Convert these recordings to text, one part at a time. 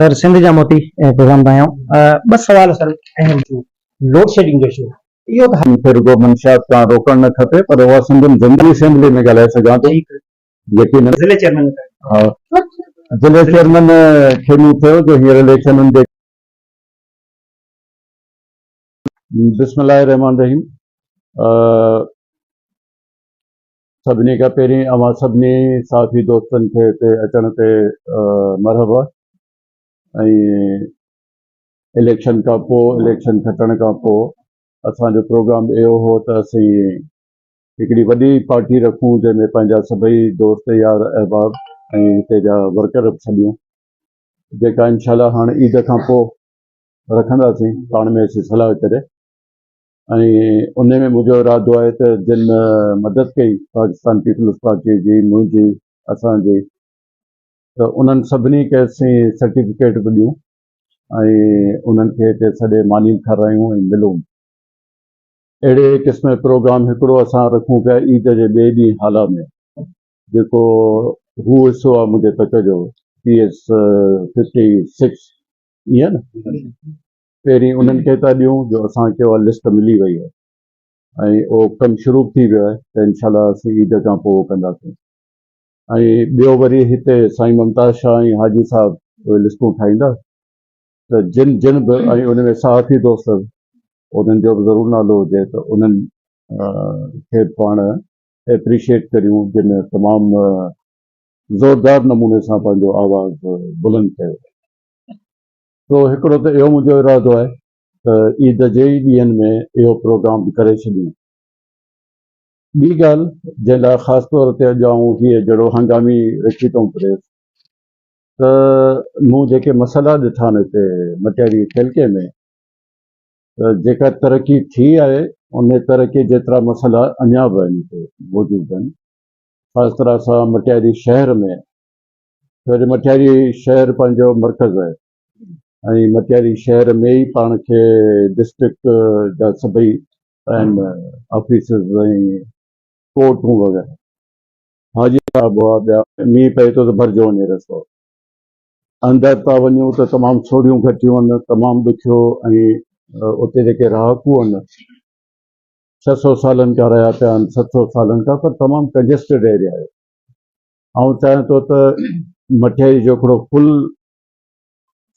Sir Sindh जा मोती programme तां आहियां। ॿ सवाल सर अहम लोड शेडिंग जो इशू इहो त फिर रुगो मंशियात खां रोकणु न खपे, पर उहा सिंधियुनि जनरल असेंबली में ॻाल्हाए सघां थो यकीनन। ज़िले चेयरमैन हा, ज़िले चेयरमैन खे मूं चयो जो हींअर इलेक्शननि जे बिस्मिल्लाह रहमान रहीम। सभिनी खां पहिरीं अवां सभिनी साथी दोस्तनि खे हिते अचण ते मरहबा। ऐं इलेक्शन खां पोइ, इलेक्शन खटण खां पोइ असांजो प्रोग्राम इहो हो त असीं हिकिड़ी वॾी पार्टी रखूं जंहिंमें पंहिंजा सभई दोस्त यार अहबाब ऐं हिते जा वर्कर बि सॼियूं, जेका इनशाला हाणे ईद खां पोइ रखंदासीं पाण में असीं सलाह करे। ऐं उन में मुंहिंजो इरादो आहे त जिन मदद कई पाकिस्तान पीपल्स पार्टी जी, मुंहिंजी, असांजी, त उन्हनि सभिनी खे असीं सर्टिफिकेट बि ॾियूं ऐं उन्हनि खे हिते सॼे मानी खारायूं ऐं मिलूं। अहिड़े क़िस्म जो प्रोग्राम हिकिड़ो असां रखूं पिया ईद जे ॿिए ॾींहुं हाला में, जेको हू हिसो आहे मुंहिंजे तक जो PS 56, ईअं न। पहिरीं उन्हनि खे था ॾियूं जो असांखे उहा लिस्ट मिली वई आहे ऐं उहो कमु शुरू थी वियो आहे, त इनशाला असीं ईद खां पोइ कंदासीं। ऐं ॿियो वरी हिते साईं मुमताज़ शाह ऐं हाजी साहब उहे लिस्टूं ठाहींदा, त जिन जिन बि ऐं उन में साथी दोस्त उन्हनि जो बि ज़रूरु नालो हुजे त उन्हनि खे पाण एप्रिशिएट करियूं जिन तमामु ज़ोरदार नमूने सां पंहिंजो आवाज़ु बुलंद कयो। तो हिकिड़ो त इहो मुंहिंजो इरादो आहे त ईद जे ई ॾींहंनि में इहो प्रोग्राम करे छॾियूं। ॿी ॻाल्हि जंहिं लाइ ख़ासि तौर ते अॼु आऊं हीअ जहिड़ो हंगामी रखी थो प्रेस, त मूं जेके मसइला ॾिठा आहिनि हिते मटियारी इलाइक़े में, त जेका तरक़ी थी आहे उन तरक़ी जेतिरा मसइला अञा बि आहिनि हिते मौजूदु आहिनि, ख़ासि तरह सां मटियारी शहर में। वरी मटियारी शहर पंहिंजो मर्कज़ आहे ऐं मटियारी शहर में ई पाण खे डिस्ट्रिक्ट जा सभई आहिनि ऑफिसिस ऐं कोर्टूं वग़ैरह। हाजी साहब हुआ ॿिया, मींहुं पए थो त भरिजो वञे रस्तो, अंदरि था वञूं त तमामु सोढ़ियूं घटियूं आहिनि, तमामु ॾुखियो। ऐं उते जेके रहाकू आहिनि 600 सालनि खां रहिया पिया आहिनि, 700 सालनि खां, पर तमामु कंजेस्टेड एरिया आहे। ऐं चाहियां थो त मटियारी जो हिकिड़ो फुल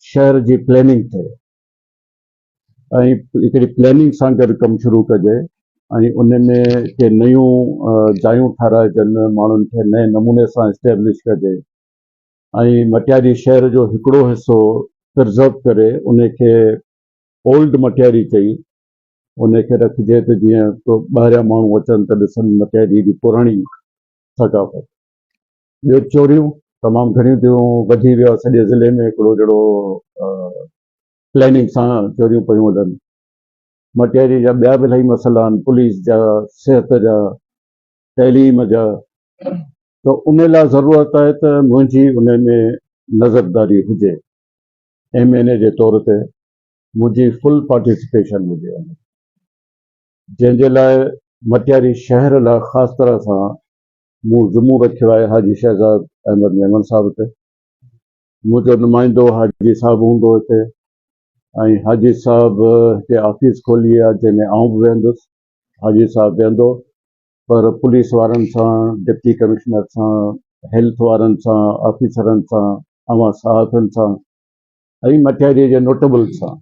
शहर जी प्लैनिंग थिए ऐं हिकिड़ी प्लैनिंग सां गॾु कमु शुरू कजे ऐं उन में के नयूं जायूं ठाराइजनि, माण्हुनि खे नए नमूने सां इस्टेब्लिश कजे ऐं मटियारी शहर जो हिकिड़ो हिसो प्रिज़र्व करे उन खे ओल्ड मटियारी चई उन खे रखिजे, त जीअं को ॿाहिरियां माण्हू अचनि त ॾिसनि मटियारी जी पुराणी सक़ाफ़त। ॿियो चोरियूं तमामु घणियूं थियूं, वधी वियो आहे सॼे ज़िले में हिकिड़ो जहिड़ो प्लैनिंग सां चोरियूं पियूं हलनि। मटियारी जा ॿिया बि इलाही मसइला आहिनि, पुलिस जा, सिहत जा, तइलीम जा, त उन लाइ ज़रूरत आहे त मुंहिंजी उन में नज़रदारी हुजे। MNA जे तौर ते मुंहिंजी फुल पार्टिसिपेशन हुजे, जंहिंजे लाइ मटियारी शहर लाइ ख़ासि तरह सां मूं ज़िम्मो रखियो आहे हाजी शहज़ाद अहमद मेमन साहिब ते। मुंहिंजो नुमाइंदो हाजी साहब हूंदो हिते ऐं हाजी साहब हिते ऑफिस खोली आहे जंहिंमें आउं बि वेंदुसि, हाजी साहब वेंदो, पर पुलिस वारनि सां, डिप्टी कमिश्नर सां, हेल्थ वारनि सां, ऑफिसरनि सां, अवां साहबनि सां ऐं मटियारीअ जे नोटेबल सां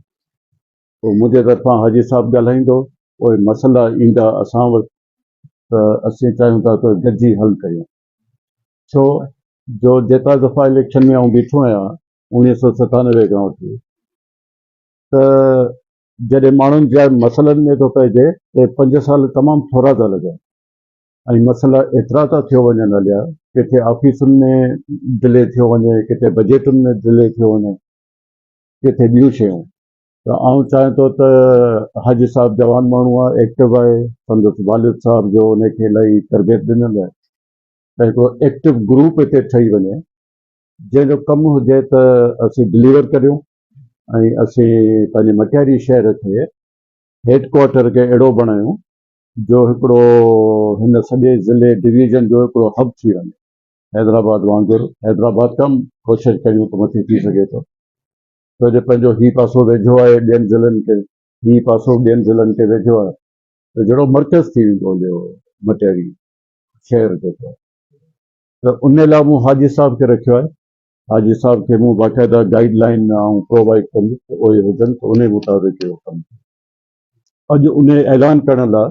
पोइ मुंहिंजे तरफ़ां हाजी साहब ॻाल्हाईंदो। उहे मसइला ईंदा असां वटि त असीं चाहियूं था त गॾिजी हल कयूं। छो जो जेतिरा दफ़ा इलेक्शन में आउं बीठो आहियां 1997 खां वठी, त जॾहिं माण्हुनि जा मसइलनि में थो पइजे त 5 साल तमामु थोरा था लॻनि ऐं मसइला एतिरा था थियो वञनि हलिया, किथे ऑफिसुनि में डिले थियो वञे, किथे बजेटुनि में डिले थियो वञे, किथे ॿियूं शयूं। त आउं चाहियां थो त हाजी साहब जवान माण्हू आहे, एक्टिव आहे, संदसि वालिद साहब जो उनखे इलाही तरबियत ॾिनल आहे, त हिकिड़ो एक्टिव ग्रुप हिते ठही वञे जंहिंजो कमु हुजे त असीं डिलीवर करियूं ऐं असीं पंहिंजे मटियारी शहर खे हेडक्वार्टर खे अहिड़ो बणायूं जो हिकिड़ो हिन सॼे ज़िले डिवीज़न जो हिकिड़ो हब थी वञे, हैदराबाद वांगुरु। हैदराबाद कम कोशिशि करियूं त मथे थी सघे थो। छो जो पंहिंजो ही पासो वेझो आहे ॿियनि ज़िलनि खे, ही पासो ॿियनि ज़िलनि खे वेझो आहे, त जहिड़ो मर्कज़ थी वेंदो हुयो मटियारी शहर जेको आहे। त उन लाइ मूं हाजी साहब खे रखियो आहे। हाजी साहब खे मूं बाक़ाइदा गाइडलाइन ऐं प्रोवाइड कंदुसि त उहे हुजनि त उन मुताबिक़ इहो कमु। अॼु उन ऐलान करण लाइ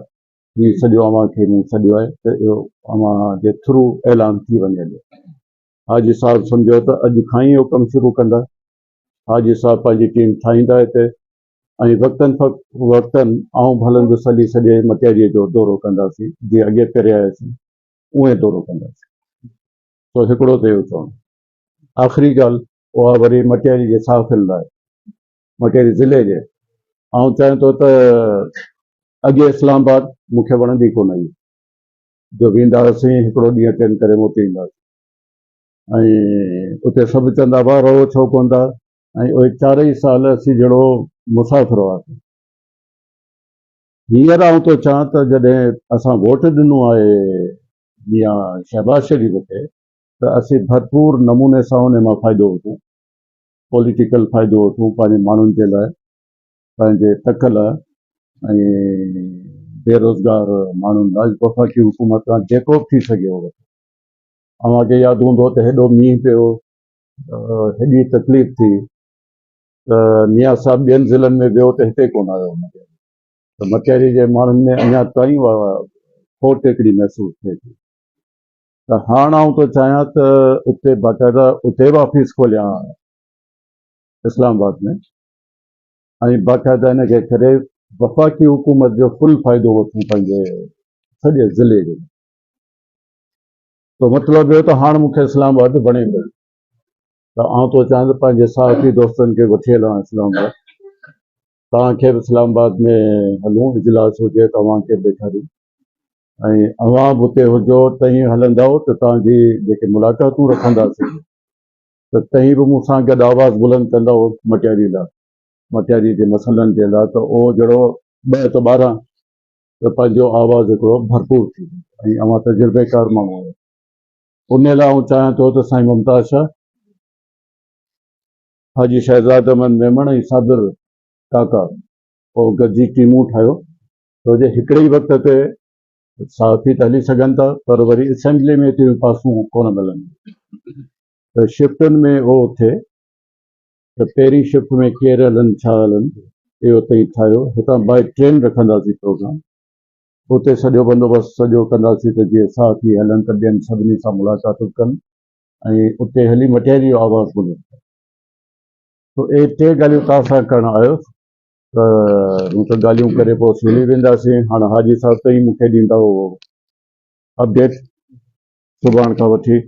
ही सॼो अव्हां खे मूं सॾियो आहे त इहो अव्हां जे थ्रू ऐलान थी वञे। हाजी साहब सम्झो त अॼु खां ई इहो कमु शुरू कंदा। हाजी साहब पंहिंजी टीम ठाहींदा हिते ऐं वक़्तनि आऊं भलंदुसि हली सॼे मटियारीअ जो दौरो कंदासीं, जीअं अॻे करे आयासीं उहे दौरो कंदासीं। तो हिकिड़ो त इहो चवणु। आख़िरी ॻाल्हि उहा वरी मटियारी जे साफ़िल लाइ, मटियारी ज़िले जे आऊं चाहियां थो त अॻे इस्लामाबाद मूंखे वणंदी कोन हुई, जो वेंदा हुआसीं हिकिड़ो ॾींहुं अटेंड करे मोटी ईंदासीं ऐं उते सभु चवंदा हुआ रहो छो कोन था, ऐं उहे 4 साल असीं जहिड़ो मुसाफ़िर हुआसीं। हींअर आऊं थो चाहियां त जॾहिं असां वोट ॾिनो आहे मियां शहबाज शरीफ़ खे, त असीं भरपूर नमूने सां उन मां फ़ाइदो वठूं, पॉलिटिकल फ़ाइदो वठूं पंहिंजे माण्हुनि जे लाइ, पंहिंजे तक लाइ ऐं बेरोज़गार माण्हुनि लाइ वफ़ाक़ी हुकूमत खां जेको बि थी सघे उहो। अव्हांखे यादि हूंदो त हेॾो मींहुं पियो, हेॾी तकलीफ़ थी त मियां साहिबु ॿियनि ज़िलनि में वियो त हिते कोन आयो। त मटियारी जे माण्हुनि में अञा ताईं खोट हिकिड़ी महसूसु थिए थी। त हाणे आऊं थो चाहियां त उते बाक़ाइदा उते बि ऑफिस खोलियां इस्लामाबाद में, ऐं बाक़ाइदा हिन खे करे वफ़ाक़ी हुकूमत जो फुल फ़ाइदो वठूं पंहिंजे सॼे ज़िले जो। त मतिलबु इहो त हाणे मूंखे इस्लामाबाद वणे पियो, त आउं थो चाहियां त पंहिंजे साथी दोस्तनि खे वठी हलां इस्लामाबाद। तव्हांखे बि इस्लामाबाद में हलूं, इजलास हुजे त तव्हांखे बि ॾेखारियूं, ऐं अव्हां बि हुते हुजो तई हलंदव त तव्हांजी जेके मुलाक़ातूं रखंदासीं त तई बि मूंसां गॾु आवाज़ बुलंद कंदव मटियारी लाइ, मटियारी जे मसइलनि जे लाइ, त उहो जहिड़ो 2 त 12 त पंहिंजो आवाज़ हिकिड़ो भरपूर थी ऐं अव्हां तजुर्बेकार माण्हू आहियो। उन लाइ आउं चाहियां थो त साईं मुमताज़ शाह, हाजी शहज़ाद अहमद मेमण ऐं साबिर काका पोइ गॾिजी टीमूं ठाहियो, छो जो हिकिड़े ई वक़्त ते साफ़ी त हली सघनि था पर वरी असेंबली में एतिरियूं पासूं कोन मिलनि, त शिफ्टुनि में उहो थिए त पहिरीं शिफ्ट में केरु हलनि छा हलनि इहो तई ठाहियो। हितां बाए ट्रेन रखंदासीं प्रोग्राम, उते सॼो बंदोबस्तु सॼो कंदासीं त जीअं साथी हलनि त ॿियनि सभिनी सां मुलाक़ातूं कनि ऐं उते हली मटियारी जो आवाज़ बुलंद। तो इहे 3 ॻाल्हियूं तव्हां सां करणु आयुसि, त हू त ॻाल्हियूं करे पोइ सिली वेंदासीं। हाणे हाजी साहब तई मूंखे ॾींदा उहो अपडेट सुभाणे खां वठी,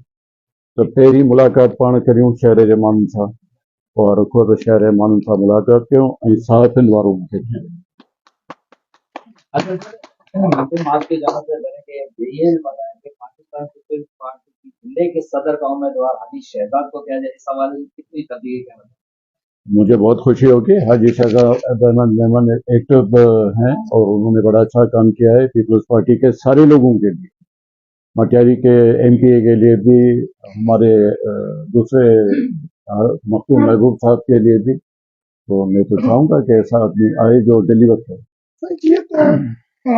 त पहिरीं मुलाक़ात पाण करियूं शहर जे माण्हुनि सां, और रखो त शहर जे माण्हुनि सां मुलाक़ात कयूं ऐं साफ़िन वारो मूंखे ॾियो। आपके जहाँ से लड़के ये बताया कि पाकिस्तान पीपल्स पार्टी की जिले के सदर का उम्मीदवार हाजी शहजाद को किया जाए, इस सवाल में कितनी तब्दीली है? मुझे बहुत खुशी होगी। हाजी शहजाद अहमद मेमन एक्टिव हैं और उन्होंने बड़ा अच्छा काम किया है पीपल्स पार्टी के सारे लोगों के लिए, मटियारी के MPA के लिए भी, हमारे दूसरे मखदूम महबूब साहब के लिए भी। तो मैं तो चाहूँगा कि ऐसा आदमी आए जो डिलीवर करे।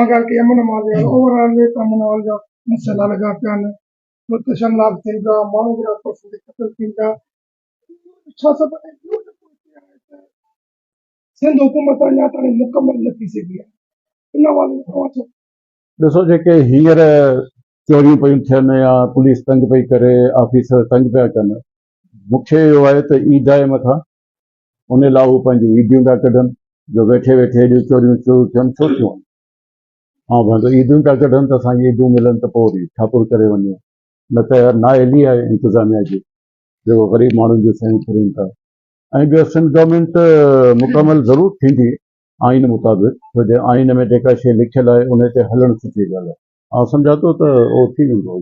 अगर के मन माले ओवरऑल में कम्युनल जो मसला लगा पियान रोटेशन लाभ थिंगा मानोग्राफ परसेंट कतल थिंगा अच्छा सब सिंध हुकूमत अञा ताईं मुकम्मल न थी सघी आहे। इन वाले तव्हां ॾिसो जेके हींअर चोरियूं पियूं थियनि या पुलिस तंग पई करे, ऑफिसर तंग पिया कनि, मूंखे इहो आहे त ईद आहे मथां, उन लाइ हू पंहिंजूं ईदियूं था कढनि, जो वेठे वेठे हेॾियूं चोरियूं थियनि छो थियूं। हा भाई ईदियूं था कढनि त असांखे ईदियूं मिलनि त पोइ वरी ठाकुर करे वञूं, न त नाअहली आहे इंतिज़ामिया जी जेको ग़रीब माण्हुनि जूं शयूं फुरनि था। ऐं ॿियो सिंध गवर्नमेंट मुकमल ज़रूरु थींदी आइन मुताबिक़, छो जो आइन में जेका शइ लिखियलु आहे उन ते हलणु सुठी ॻाल्हि आहे। ऐं सम्झा थो त उहो थी वेंदो।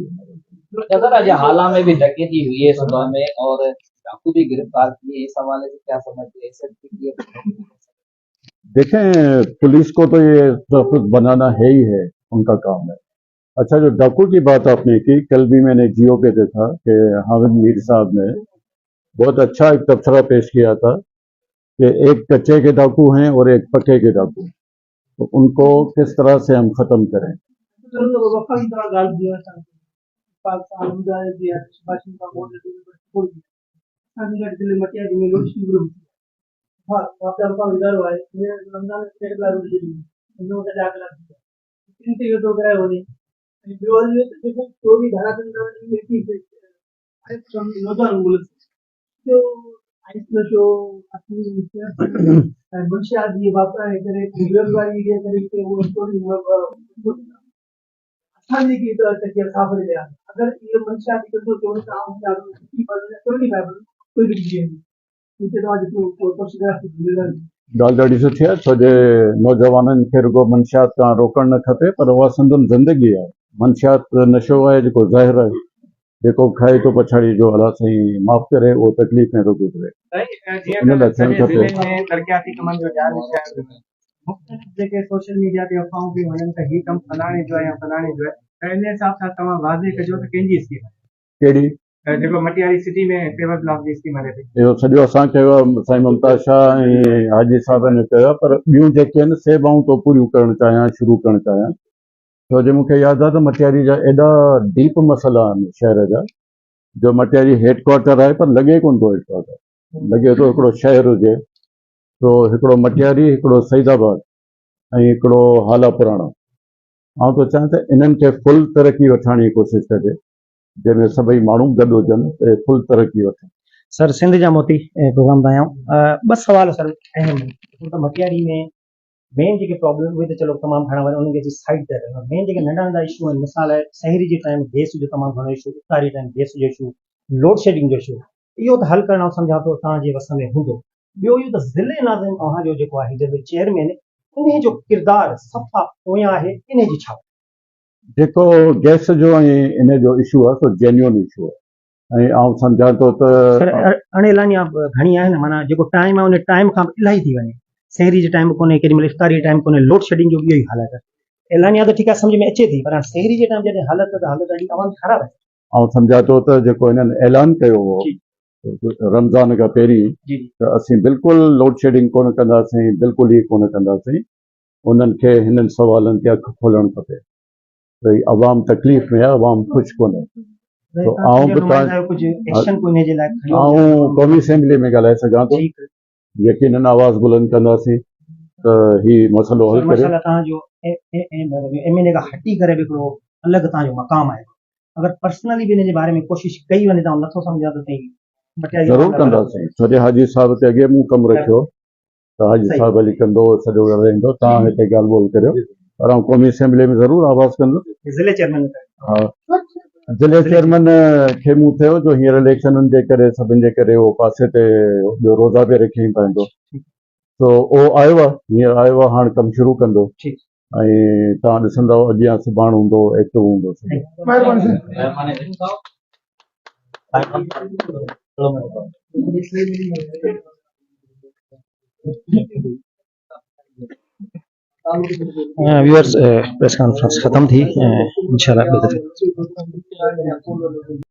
सर आज हाला में भी डकैती हुई है सुबह में और डाकू भी गिरफ्तार किए, इस हवाले से क्या समझते हैं? देखें, पुलिस को तो ये ट्रैफिक बनाना है ही है, उनका काम है। अच्छा, जो डाकू की बात आपने की, कल भी मैंने जियो पे देखा कि हामिद मीर साहब ने बहुत अच्छा एक तबसरा पेश किया था कि एक कच्चे के डाकू हैं और एक पक्के के डाकू, तो उनको किस तरह से हम ख़त्म करें। वफा की तरह गाल दिया था पाकिस्तान मुजाहिद दिया सुभाष का बोल बोल दिया अलीगढ़ जिले मटिया में लोग शुरू हाँ आपका आपका इधर हुआ है ये रमजान से पहले रोज इन लोगों का जाकर तीन से ये तो गए होने विरोध में तो देखो जो भी धारा संदर्भ में की है फ्रॉम नॉर्दर्न मुल्क जो आइस में जो अपनी मनुष्य आदि वापरा है करे बेरोजगारी के करे के वो स्टोरी असांजे की तो तकिया साफ ले अगर ये मनुष्य आदि को जो काम किया की बदले कोई नहीं है कोई भी नहीं इनके तो आज को शिकायत मिलेगा ॻाल्हि ॾाढी सुठी आहे, छो जे नौजवाननि खे रुॻो मंशियात खां रोकणु न खपे, पर उहा संदुनि ज़िंदगी आहे। मंशियात नशो आहे जेको ज़हर आहे, जेको खाए थो पछाड़ी जो अलाह साईं माफ़ करे उहो तकलीफ़ में थो गुज़रे। इन लाइ थियणु खपे। तरक़ियाती कमनि जो ध्यानु मुख़्तलिफ़ जेके सोशल मीडिया ते अफ़वाहूं पियूं वञनि त हीउ कमु फलाणे जो आहे या फलाणे जो आहे, त इन हिसाब सां तव्हां वाज़े कजो त कंहिंजी स्कीम आहे कहिड़ी जेको मटियारी सिटी में पेवर ब्लॉक जी स्कीम हले पई। इहो सॼो असां कयो आहे, साईं मुमताज़ शाह ऐं हाजी साहिब ने कयो आहे, पर ॿियूं जेके आहिनि से मां तो पूरियूं करणु चाहियां, शुरू करणु चाहियां। छो जो मूंखे यादि आहे त मटियारी जा एॾा डीप मसइला आहिनि शहर जा, जो मटियारी हेडक्वार्टर आहे पर लॻे कोन थो हेडक्वार्टर, लॻे थो हिकिड़ो शहर हुजे। तो हिकिड़ो मटियारी, हिकिड़ो सईदाबाद ऐं हिकिड़ो हाला पुराणा। आउं थो चाहियां त इन्हनि खे फुल तरक़ी वठण जी कोशिशि कजे, जंहिंमें सभई माण्हू गॾु हुजनि त फुल तरक़ी वठनि। सर सिंध जा मोती प्रोग्राम तां आहियूं। ॿ सवाल सर अहम त मटियारी में मेन जेके प्रॉब्लम उहे त चलो तमामु घणा वॾा उनखे साइड ते रखंदा। मेन जेके नंढा नंढा इशू आहिनि, मिसाल आहे शहरी जे टाइम गैस जो तमामु घणो इशू, इफ़्तारी टाइम गैस जो इशू, लोड शेडिंग जो इशू, इहो त हल करणु सम्झा थो तव्हांजे वस में हूंदो। ॿियो इहो त ज़िले नाज़िम तव्हांजो जेको आहे हिते चेयरमैन, इन जो किरदारु सफ़ा पोयां आहे, इन जी छा? जेको गैस जो ऐं इन जो इशू आहे सो जेन्युइन इशू आहे, ऐं आउं सम्झां थो त अणेलानिया घणी आहे न, माना जेको टाइम आहे उन टाइम खां इलाही थी वञे। शहरी जे टाइम कोन्हे, केॾी महिल इफ़्तारी टाइम कोन्हे, लोड शेडिंग जो इहो ई हालत आहे। एलानिया त ठीकु आहे, सम्झ में अचे थी, पर शहरी जे टाइम जॾहिं हालत ॾाढी तमामु ख़राबु आहे। आउं सम्झां थो त जेको हिननि ऐलान कयो हो रमज़ान खां पहिरीं त असीं बिल्कुलु लोड शेडिंग कोन कंदासीं, बिल्कुलु ई कोन कंदासीं। उन्हनि खे हिननि सवालनि ते अखि खोलणु खपे भई अवाम तकलीफ़ में आहे, अवाम ख़ुशि कोन्हे। तो आउं क़ौमी असेंबली में ॻाल्हाए सघां थो, यकीनन आवाज़ बुलंद कंदासीं त हीउ मसइलो हल करे। तव्हांजो एमएनए खां हटी करे बि हिकिड़ो अलॻि तव्हांजो मक़ाम आहे, अगरि पर्सनली बि हिन जे बारे में कोशिशि कई वञे त नथो सम्झां त साईं ज़रूरु कंदासीं। छो जो हाजी साहिब ते अॻे मूं कमु रखियो त हाजी साहिब हली कंदो, सॼो रहंदो, तव्हां हिते ॻाल्हि ॿोल करियो, पर आउं क़ौमी असेंबली में ज़रूरु आवाज़ कंदुसि। ज़िले चेयरमैन हा, ज़िले चेयरमैन खे मूं थियो जो हींअर इलेक्शननि जे करे सभिनि जे करे उहो पासे ते ॿियो रोज़ा बि रखी पवंदो, तो उहो आयो आहे, हींअर आयो आहे, हाणे कमु शुरू कंदो। ऐं तव्हां ॾिसंदव अॼु या सुभाणे हूंदो, एक्टिव हूंदो। व्यूअर्स प्रेस कॉन्फ्रेंस ख़त्म थी, इंशाल्लाह